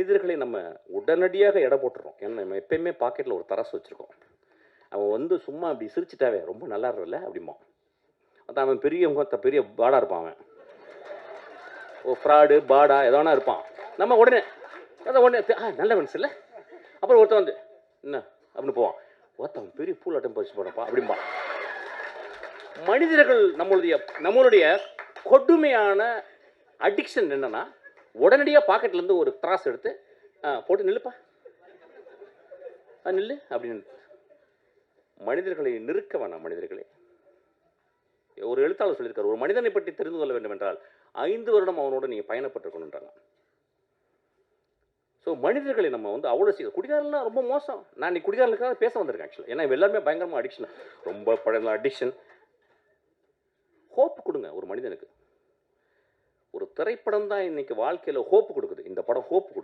மனிதர்களை நம்ம உடனடியாக எடை போட்டுறோம். ஏன்னா நம்ம எப்பயுமே பாக்கெட்டில் ஒரு தராசு வச்சுருக்கோம். அவன் வந்து சும்மா அப்படி சிரிச்சிட்டாவே ரொம்ப நல்லா இருக்குல்ல அப்படிம்பான். அதான் அவன் பெரிய பாடா இருப்பான். அவன் ஓ ஃப்ராடு பாடா எதோனா இருப்பான். நம்ம உடனே நல்ல மனுஷன் இல்லை. அப்புறம் ஒருத்தன் வந்து என்ன அப்படின்னு போவான். ஒருத்தன் பெரிய பூலாட்டம் பறிச்சு போடப்பா அப்படிம்பான். மனிதர்கள் நம்மளுடைய கொடுமையான அடிக்ஷன் என்னன்னா, உடனடியாக பாக்கெட்லேருந்து ஒரு திராஸ் எடுத்து போட்டு நில்லுப்பா நில்லு அப்படின்னு. மனிதர்களை நிறுக்க வேணாம். மனிதர்களே, ஒரு எழுத்தாளர் சொல்லியிருக்காரு, ஒரு மனிதனை பற்றி தெரிந்து கொள்ள வேண்டும் என்றால் 5 வருடம் அவனோட நீங்கள் பயணப்பட்டிருக்கணுன்றாங்க. ஸோ மனிதர்களை நம்ம வந்து அவ்வளோ சீக்கிரம் குடிகாரலாம் ரொம்ப மோசம். நான் இன்னைக்கு குடிகாரனுக்காக பேச வந்திருக்கேன் ஆக்சுவலாக. ஏன்னா எல்லாருமே பயங்கரமாக அடிக்ஷன், ரொம்ப பழைய அடிக்ஷன். ஹோப் கொடுங்க ஒரு மனிதனுக்கு. ஒரு திரைப்படம் தான் இன்னைக்கு வாழ்க்கையில் ஹோப் கொடுக்குது. இந்த படம் ஹோப் கொடுக்குது.